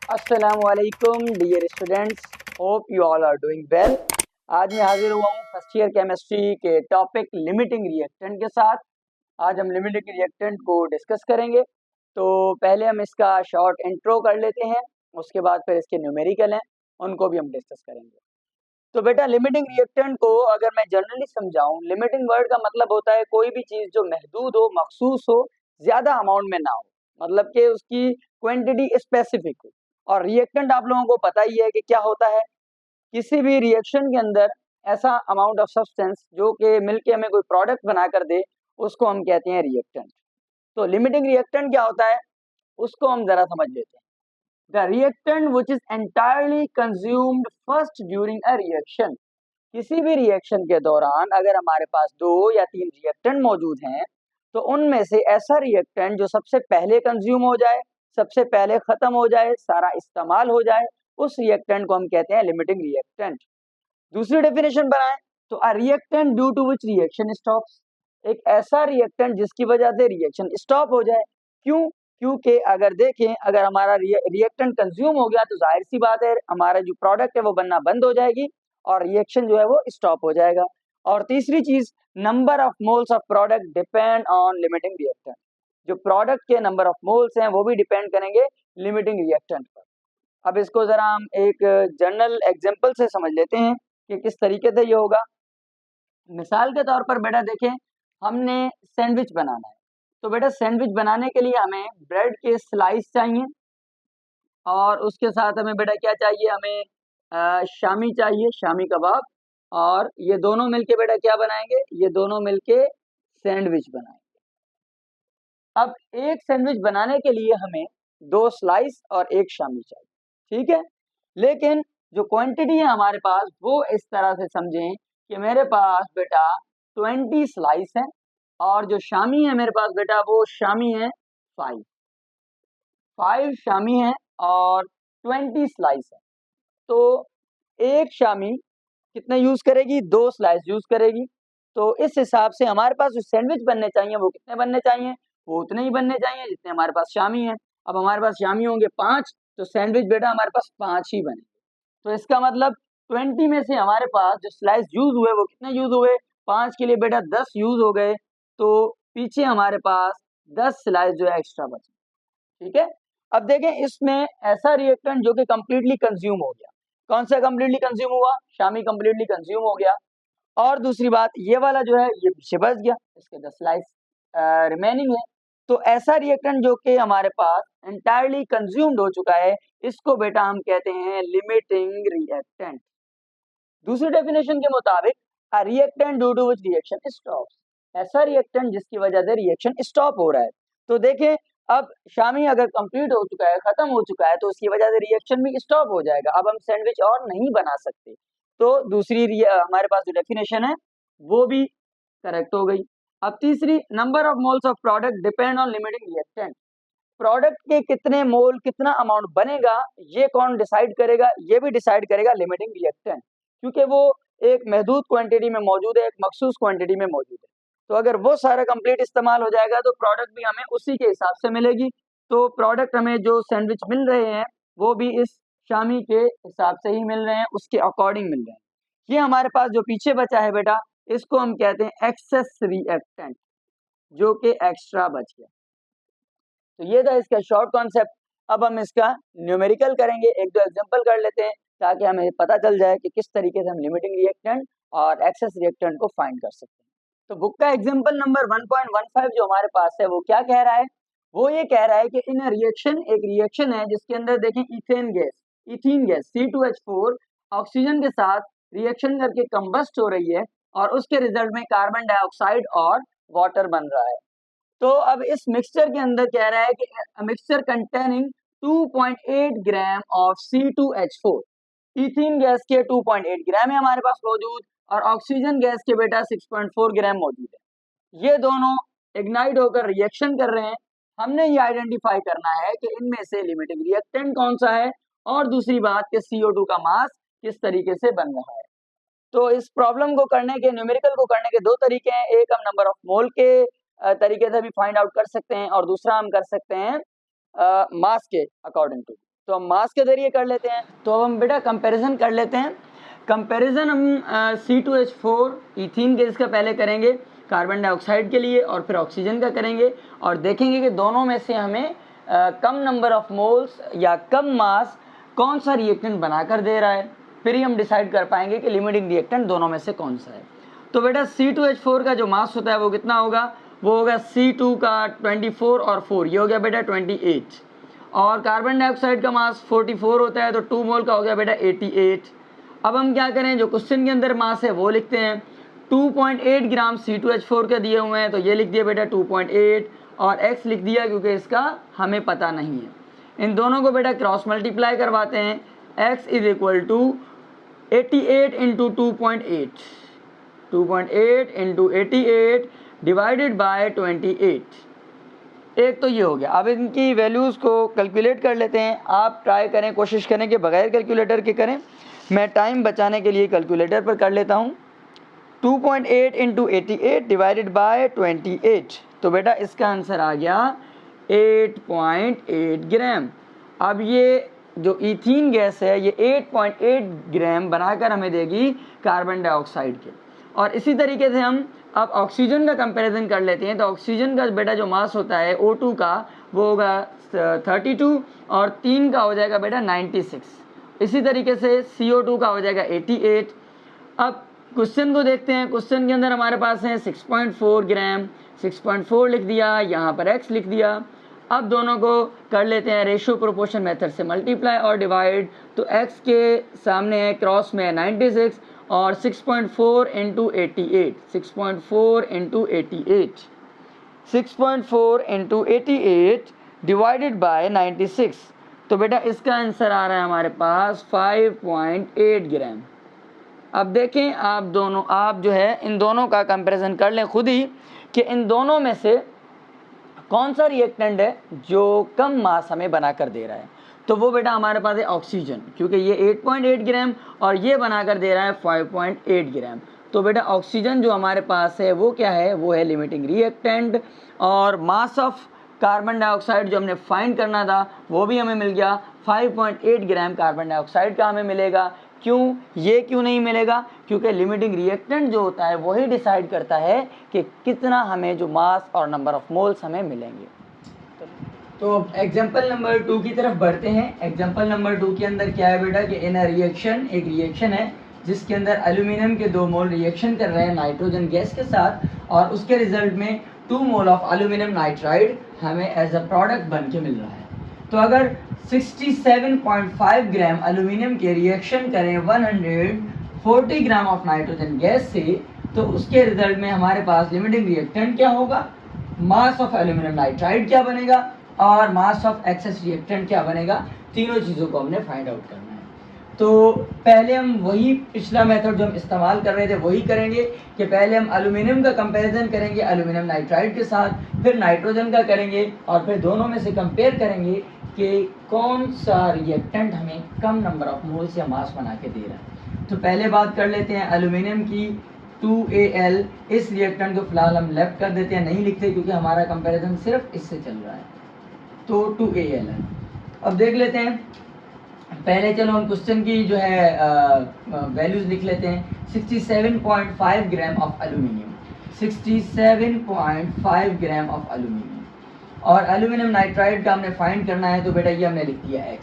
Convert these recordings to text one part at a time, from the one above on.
अस्सलामुअलैकुम dear students, hope you all are doing well. आज मैं हाजिर हुआ हूँ फर्स्ट ईयर केमिस्ट्री के टॉपिक लिमिटिंग रिएक्टेंट के साथ। आज हम लिमिटिंग रिएक्टेंट को डिस्कस करेंगे। तो पहले हम इसका शॉर्ट इंट्रो कर लेते हैं, उसके बाद फिर इसके न्यूमेरिकल हैं, उनको भी हम डिस्कस करेंगे। तो बेटा लिमिटिंग रिएक्टेंट को अगर मैं जनरली समझाऊं, लिमिटिंग वर्ड का मतलब होता है कोई भी चीज़ जो महदूद हो, मखसूस हो, ज़्यादा अमाउंट में ना हो, मतलब कि उसकी क्वांटिटी स्पेसिफिक हो। और रिएक्टेंट आप लोगों को पता ही है कि क्या होता है। किसी भी रिएक्शन के अंदर ऐसा अमाउंट ऑफ सब्सटेंस जो कि मिलके हमें कोई प्रोडक्ट बना कर दे, उसको हम कहते हैं रिएक्टेंट। तो लिमिटिंग रिएक्टेंट क्या होता है, उसको हम जरा समझ लेते हैं। The reactant which is entirely consumed first during a reaction. किसी भी रिएक्शन के दौरान अगर हमारे पास 2 या 3 रिएक्टेंट मौजूद हैं, तो उनमें से ऐसा रिएक्टेंट जो सबसे पहले कंज्यूम हो जाए, सबसे पहले खत्म हो जाए, सारा इस्तेमाल हो जाए, उस रिएक्टेंट को हम कहते हैं लिमिटिंग रिएक्टेंट। दूसरी डेफिनेशन बनाएं तो a reactant due to which reaction stops. एक ऐसा रिएक्टेंट जिसकी वजह से रिएक्शन स्टॉप हो जाए। क्यों? क्योंकि अगर देखें, अगर हमारा रिएक्टेंट कंज्यूम हो गया तो जाहिर सी बात है हमारा जो प्रोडक्ट है वो बनना बंद हो जाएगी और रिएक्शन जो है वो स्टॉप हो जाएगा। और तीसरी चीज, number of moles of product depend on limiting reactant. जो प्रोडक्ट के नंबर ऑफ मोल्स हैं वो भी डिपेंड करेंगे लिमिटिंग रिएक्टेंट पर। अब इसको जरा हम एक जनरल एग्जांपल से समझ लेते हैं कि किस तरीके से ये होगा। मिसाल के तौर पर बेटा देखें, हमने सैंडविच बनाना है। तो बेटा सैंडविच बनाने के लिए हमें ब्रेड के स्लाइस चाहिए और उसके साथ हमें बेटा क्या चाहिए, हमें शामी चाहिए, शामी कबाब। और ये दोनों मिलके बेटा क्या बनाएंगे, ये दोनों मिलके सैंडविच बनाएंगे। अब एक सैंडविच बनाने के लिए हमें 2 स्लाइस और एक शामी चाहिए, ठीक है। लेकिन जो क्वांटिटी है हमारे पास वो इस तरह से समझें कि मेरे पास बेटा 20 स्लाइस है और जो शामी है मेरे पास बेटा वो शामी है 5 शामी है और 20 स्लाइस है। तो एक शामी कितना यूज करेगी, 2 स्लाइस यूज करेगी। तो इस हिसाब से हमारे पास जो सैंडविच बनने चाहिए वो कितने बनने चाहिए, वो उतने ही बनने चाहिए जितने हमारे पास शामी है। अब हमारे पास शामी होंगे 5, तो सैंडविच बेटा हमारे पास 5 ही बने। तो इसका मतलब 20 में से हमारे पास जो स्लाइस यूज हुए वो कितने यूज हुए, 5 के लिए बेटा 10 यूज हो गए। तो पीछे हमारे पास 10 स्लाइस जो है एक्स्ट्रा बचे, ठीक है। अब देखें इसमें ऐसा रिएक्टेंट जो कि कंप्लीटली कंज्यूम हो गया। कौन सा कंप्लीटली कंज्यूम हुआ, शामी कंप्लीटली कंज्यूम हो गया। और दूसरी बात, ये वाला जो है ये पीछे बच गया, इसके 10 स्लाइस रिमेनिंग है। तो ऐसा रिएक्टेंट जो कि हमारे पास एंटायरली कंज्यूम्ड हो चुका है, इसको बेटा हम कहते हैं लिमिटिंग रिएक्टेंट। दूसरी डेफिनेशन के मुताबिक a reactant due to which reaction stops. ऐसा रिएक्टेंट जिसकी वजह से रिएक्शन स्टॉप हो रहा है। तो देखें, अब शामी अगर कंप्लीट हो चुका है, खत्म हो चुका है, तो उसकी वजह से रिएक्शन भी स्टॉप हो जाएगा। अब हम सैंडविच और नहीं बना सकते। तो दूसरी हमारे पास जो डेफिनेशन है वो भी करेक्ट हो गई। अब तीसरी, number of moles of product depend on limiting reactant. Product के कितने मोल, कितना अमाउंट बनेगा, ये कौन डिसाइड करेगा, ये भी डिसाइड करेगा लिमिटिंग रिएक्टेंट, क्योंकि वो एक महदूद क्वांटिटी में मौजूद है, एक मखसूस क्वांटिटी में मौजूद है। तो अगर वो सारा कंप्लीट इस्तेमाल हो जाएगा तो प्रोडक्ट भी हमें उसी के हिसाब से मिलेगी। तो प्रोडक्ट हमें जो सैंडविच मिल रहे हैं वो भी इस शामी के हिसाब से ही मिल रहे हैं, उसके अकॉर्डिंग मिल रहे हैं। ये हमारे पास जो पीछे बचा है बेटा, इसको हम कहते हैं एक्सेस रिएक्टेंट, जो कि एक्स्ट्रा बच गया। तो ये था इसका शॉर्ट कॉन्सेप्ट। अब हम इसका न्यूमेरिकल करेंगे, एक दो एग्जांपल कर लेते हैं ताकि हमें पता चल जाए कि किस तरीके से हम लिमिटिंग रिएक्टेंट और एक्सेस रिएक्टेंट को फाइंड कर सकते हैं। तो बुक का एग्जांपल नंबर 1.15 जो हमारे पास है वो क्या कह रहा है, वो ये कह रहा है कि इन रिएक्शन, एक रिएक्शन है जिसके अंदर देखें इथेन गैस C2H4 ऑक्सीजन के साथ रिएक्शन करके कंबस्ट हो रही है और उसके रिजल्ट में कार्बन डाइऑक्साइड और वाटर बन रहा है। तो अब इस मिक्सचर के अंदर कह रहा है कि mixture containing 2.8 gram of C2H4। Ethene gas के 2.8 ग्राम है हमारे पास मौजूद और ऑक्सीजन गैस के बेटा 6.4 ग्राम मौजूद है। ये दोनों इग्नाइट होकर रिएक्शन कर रहे हैं। हमने ये आइडेंटिफाई करना है कि इनमें से लिमिटिंग रिएक्टेंट कौन सा है और दूसरी बात कि CO2 का मास किस तरीके से बन रहा है। तो इस प्रॉब्लम को करने के, न्यूमेरिकल को करने के 2 तरीके हैं। एक हम नंबर ऑफ मोल के तरीके से भी फाइंड आउट कर सकते हैं और दूसरा हम कर सकते हैं मास के अकॉर्डिंग टू। तो हम मास के जरिए कर लेते हैं। तो अब हम बेटा कंपैरिजन कर लेते हैं। कंपैरिजन हम C2H4 इथीन गैस का पहले करेंगे कार्बन डाइऑक्साइड के लिए और फिर ऑक्सीजन का करेंगे और देखेंगे कि दोनों में से हमें कम नंबर ऑफ मोल्स या कम मास कौन सा रिएक्टेंट बनाकर दे रहा है, फिर ही हम डिसाइड कर पाएंगे कि लिमिटिंग रिएक्टेंट दोनों में से कौन सा है। तो बेटा C2H4 का जो मास होता है वो कितना होगा, वो होगा C2 का 24 और 4, ये हो गया बेटा 28। और कार्बन डाइऑक्साइड का मास 44 होता है, तो 2 मोल का हो गया बेटा 88। अब हम क्या करें, जो क्वेश्चन के अंदर मास है वो लिखते हैं। 2.8 ग्राम C2H4 के दिए हुए हैं, तो ये लिख दिया बेटा 2.8 और x लिख दिया क्योंकि इसका हमें पता नहीं है। इन दोनों को बेटा क्रॉस मल्टीप्लाई करवाते हैं। x is equal to 88 into 2.8, 2.8 into 88 divided by 28। एक तो ये हो गया। अब इनकी वैल्यूज़ को कैलकुलेट कर लेते हैं। आप ट्राई करें, कोशिश करें कि बगैर कैलकुलेटर के करें। मैं टाइम बचाने के लिए कैलकुलेटर पर कर लेता हूँ। 2.8 इंटू 88 डिवाइडेड बाय 28, तो बेटा इसका आंसर आ गया 8.8 ग्राम। अब ये जो इथीन गैस है ये 8.8 ग्राम बनाकर हमें देगी कार्बन डाइऑक्साइड के। और इसी तरीके से हम अब ऑक्सीजन का कंपैरिजन कर लेते हैं। तो ऑक्सीजन का बेटा जो मास होता है O2 का वो होगा 32 और 3 का हो जाएगा बेटा 96। इसी तरीके से CO2 का हो जाएगा 88। अब क्वेश्चन को देखते हैं। क्वेश्चन के अंदर हमारे पास है 6.4 ग्राम, 6.4 लिख दिया, यहाँ पर x लिख दिया। अब दोनों को कर लेते हैं रेशियो प्रोपोर्शन मेथड से मल्टीप्लाई और डिवाइड। तो x के सामने है क्रॉस में 96 और 6.4 into 88, 6.4 into 88, 6.4 into 88 divided bye 96। तो बेटा इसका आंसर आ रहा है हमारे पास 5.8 ग्राम। अब देखें आप जो है इन दोनों का कंपैरिजन कर लें खुद ही कि इन दोनों में से कौन सा रिएक्टेंट है जो कम मास हमें बनाकर दे रहा है। तो वो बेटा हमारे पास है ऑक्सीजन, क्योंकि ये 8.8 ग्राम और ये बनाकर दे रहा है 5.8 ग्राम। तो बेटा ऑक्सीजन जो हमारे पास है वो क्या है, वो है लिमिटिंग रिएक्टेंट। और मास ऑफ कार्बन डाइऑक्साइड जो हमने फाइंड करना था वो भी हमें मिल गया, 5.8 ग्राम कार्बन डाइऑक्साइड का हमें मिलेगा। क्यों नहीं मिलेगा, क्योंकि लिमिटिंग रिएक्टेंट जो होता है वही डिसाइड करता है कि कितना हमें जो मास और नंबर ऑफ मोल्स हमें मिलेंगे। तो अब एग्जाम्पल नंबर 2 की तरफ बढ़ते हैं। एग्जाम्पल नंबर 2 के अंदर क्या है बेटा कि इन अ रिएक्शन, एक रिएक्शन है जिसके अंदर एल्यूमिनियम के 2 मोल रिएक्शन कर रहे हैं नाइट्रोजन गैस के साथ और उसके रिजल्ट में 2 मोल ऑफ एल्यूमिनियम नाइट्राइड हमें एज अ प्रोडक्ट बन के मिल रहा है। तो अगर 67.5 ग्राम एल्यूमिनियम के रिएक्शन करें 140 ग्राम ऑफ नाइट्रोजन गैस से, तो उसके रिजल्ट में हमारे पास लिमिटिंग रिएक्टेंट क्या होगा, मास ऑफ एल्यूमिनियम नाइट्राइड क्या बनेगा और मास ऑफ एक्सेस रिएक्टेंट क्या बनेगा। तीनों चीज़ों को हमने फाइंड आउट करना है। तो पहले हम वही पिछला मेथड जो हम इस्तेमाल कर रहे थे वही करेंगे कि पहले हम एल्यूमिनियम का कंपैरिजन करेंगे एल्यूमिनियम नाइट्राइड के साथ, फिर नाइट्रोजन का करेंगे और फिर दोनों में से कंपेयर करेंगे कि कौन सा रिएक्टेंट हमें कम नंबर ऑफ मोल्स या मास बना के दे रहा है। तो पहले बात कर लेते हैं एल्यूमिनियम की, 2Al। इस रिएक्टेंट को फिलहाल हम लेफ्ट कर देते हैं, नहीं लिखते क्योंकि हमारा कंपैरिजन सिर्फ इससे चल रहा है। तो 2Al है। अब देख लेते हैं, पहले चलो हम क्वेश्चन की जो है वैल्यूज लिख लेते हैं। 67.5 gram of aluminium, 67.5 gram of aluminium और एल्यूमिनियम नाइट्राइड का हमने फाइंड करना है। तो बेटा ये हमने लिख दिया x।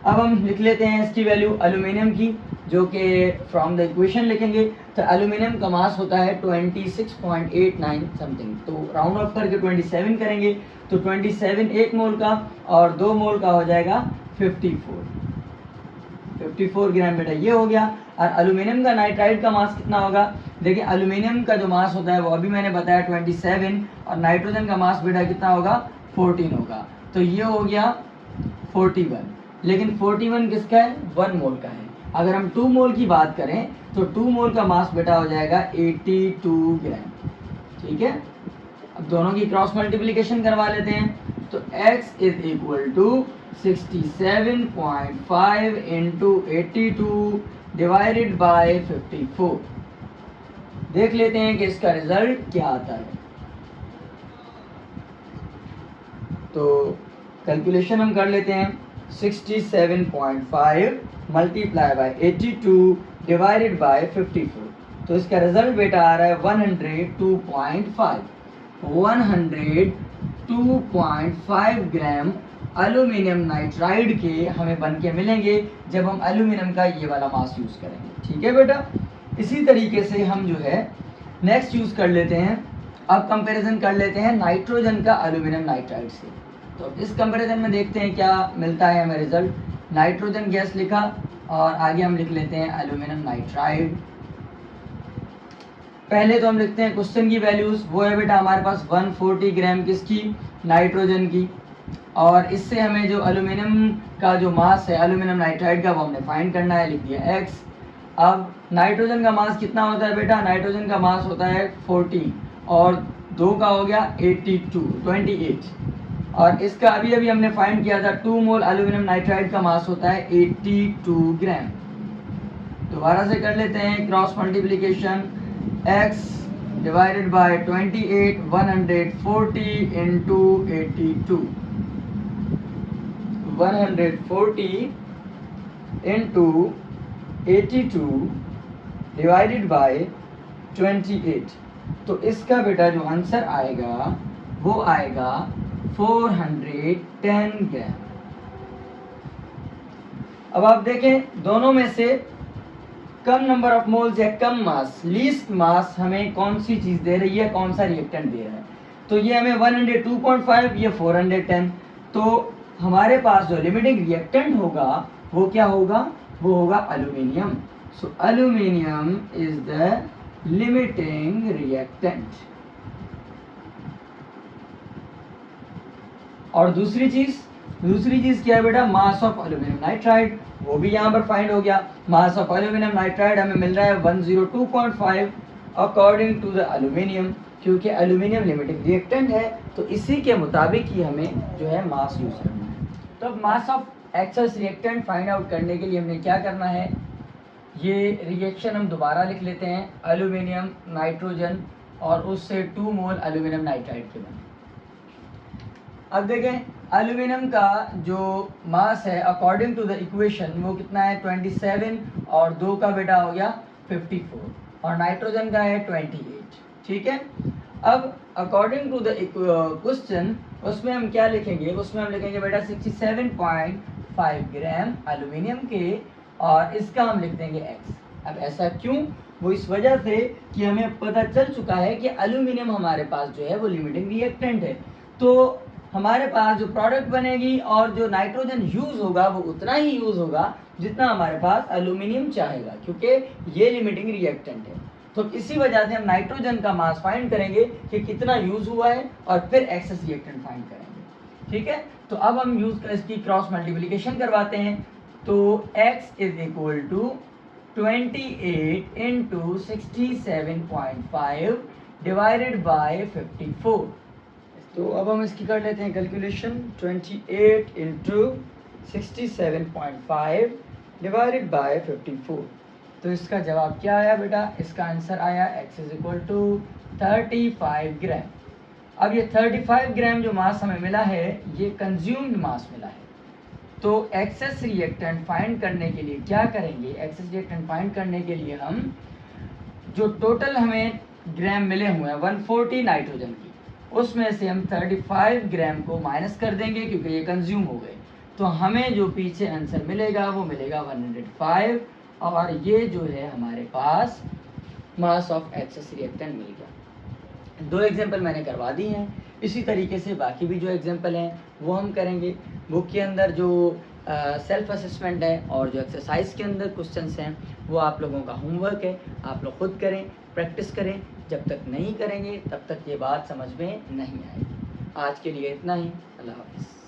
अब हम लिख लेते हैं इसकी वैल्यू एल्यूमिनियम की, जो कि फ्रॉम द इक्वेशन लिखेंगे। तो एल्यूमिनियम का मास होता है 26.89 समथिंग, तो राउंड ऑफ करके 27 करेंगे तो 27 1 मोल का और 2 मोल का हो जाएगा 54 ग्राम। बेटा ये हो गया। और एल्यूमिनियम का नाइट्राइड का मास कितना होगा, देखिए एल्यूमिनियम का जो मास होता है वो अभी मैंने बताया 27 और नाइट्रोजन का मास बेटा कितना होगा 14 होगा। तो ये हो गया 41, लेकिन 41 किसका है, 1 मोल का है। अगर हम 2 मोल की बात करें तो 2 मोल का मास बेटा हो जाएगा 82 ग्राम। ठीक है, अब दोनों की क्रॉस मल्टीप्लिकेशन करवा लेते हैं। तो x is equal to 67.5 into 82 divided by 54। देख लेते हैं कि इसका रिजल्ट क्या आता है। तो कैलकुलेशन हम कर लेते हैं। 67.5 मल्टीप्लाई बाय 82 डिवाइडेड बाय 54। तो इसका रिजल्ट बेटा आ रहा है 102.5। 102.5 ग्राम एल्यूमिनियम नाइट्राइड के हमें बन के मिलेंगे जब हम एल्यूमिनियम का ये वाला मास यूज़ करेंगे। ठीक है बेटा, इसी तरीके से हम जो है नेक्स्ट यूज़ कर लेते हैं। अब कंपैरिजन कर लेते हैं नाइट्रोजन का एल्यूमिनियम नाइट्राइड से। तो इस कंपैरिजन में देखते हैं क्या मिलता है हमें रिजल्ट। नाइट्रोजन गैस लिखा और आगे हम लिख लेते हैं एल्यूमिनियम नाइट्राइड। पहले तो हम लिखते हैं क्वेश्चन की वैल्यूज। वो है बेटा हमारे पास 140 ग्राम किसकी, नाइट्रोजन की। और इससे हमें जो एल्यूमिनियम का जो मास है एल्यूमिनियम नाइट्राइड का वो हमने फाइंड करना है, लिख दिया x। अब नाइट्रोजन का मास कितना होता है बेटा, नाइट्रोजन का मास होता है 40 और 2 का हो गया 28। और इसका अभी अभी हमने फाइंड किया था 2 मोल एल्यूमिनियम नाइट्राइड का मास होता है 82 ग्राम। दोबारा से कर लेते हैं cross multiplication. x divided by 28 140 into 82, 140 into 82 divided by 28। तो इसका बेटा जो आंसर आएगा वो आएगा 410 ग्राम। अब आप देखें दोनों में से कम नंबर ऑफ मोल्स या कम मास, लीस्ट मास हमें कौन सी चीज दे रही है, कौन सा रिएक्टेंट दे रहा है। तो ये हमें 102.5, ये 410। तो हमारे पास जो लिमिटिंग रिएक्टेंट होगा वो क्या होगा, वो होगा aluminium. So aluminium is the limiting reactant. और दूसरी चीज क्या है बेटा, मास ऑफ एल्यूमिनियम नाइट्राइड, वो भी यहाँ पर फाइंड हो गया। मास ऑफ एल्यूमिनियम नाइट्राइड हमें मिल रहा है 102.5 अकॉर्डिंग टू द एल्यूमिनियम, क्योंकि एल्यूमिनियम लिमिटिंग रिएक्टेंट है तो इसी के मुताबिक ही हमें जो है मास यूज करना है। तो mass of excess reactant find out करने के लिए हमने क्या करना है, ये रिएक्शन हम दोबारा लिख लेते हैं, एल्यूमिनियम नाइट्रोजन और उससे 2 मोल एल्यूमिनियम नाइट्राइड के बने। अब देखें एल्यूमिनियम का जो मास है अकॉर्डिंग टू द इक्वेशन वो कितना है 27 और 2 का बेटा हो गया 54 और नाइट्रोजन का है 28। ठीक है, अब अकॉर्डिंग टू द क्वेश्चन उसमें हम क्या लिखेंगे, उसमें हम लिखेंगे बेटा 67.5 ग्राम एल्यूमिनियम के और इसका हम लिख देंगे x। अब ऐसा क्यों, वो इस वजह से कि हमें पता चल चुका है कि एल्यूमिनियम हमारे पास जो है वो लिमिटिंग रिएक्टेंट है। तो हमारे पास जो प्रोडक्ट बनेगी और जो नाइट्रोजन यूज होगा वो उतना ही यूज होगा जितना हमारे पास एल्यूमिनियम चाहेगा, क्योंकि ये लिमिटिंग रिएक्टेंट है। तो इसी वजह से हम नाइट्रोजन का मास फाइंड करेंगे कि कितना यूज हुआ है और फिर एक्सेस रिएक्टेंट फाइंड करेंगे। ठीक है, तो अब हम इसकी क्रॉस मल्टीप्लिकेशन करवाते हैं। तो x is equal to 28 into 67.5 divided by 54। तो अब हम इसकी कर लेते हैं कैलकुलेशन। 28 into 67.5 divided by 54। तो इसका जवाब क्या आया बेटा, इसका आंसर आया x इज इक्वल टू 35 ग्राम। अब ये 35 ग्राम जो मास हमें मिला है ये कंज्यूम्ड मास मिला है। तो एक्सेस रिएक्टेंट फाइंड करने के लिए क्या करेंगे, एक्सेस रिएक्टेंट फाइंड करने के लिए हम जो टोटल हमें ग्राम मिले हुए हैं 140 नाइट्रोजन की, उसमें से हम 35 ग्राम को माइनस कर देंगे क्योंकि ये कंज्यूम हो गए। तो हमें जो पीछे आंसर मिलेगा वो मिलेगा 105 और ये जो है हमारे पास मास ऑफ एक्सेस रिएक्टेंट मिल गया। 2 एग्जांपल मैंने करवा दी हैं, इसी तरीके से बाकी भी जो एग्जांपल हैं वो हम करेंगे। बुक के अंदर जो सेल्फ असेसमेंट है और जो एक्सरसाइज के अंदर क्वेश्चंस हैं वो आप लोगों का होमवर्क है, आप लोग खुद करें, प्रैक्टिस करें। जब तक नहीं करेंगे तब तक ये बात समझ में नहीं आएगी। आज के लिए इतना ही, अल्लाह हाफ़िज़।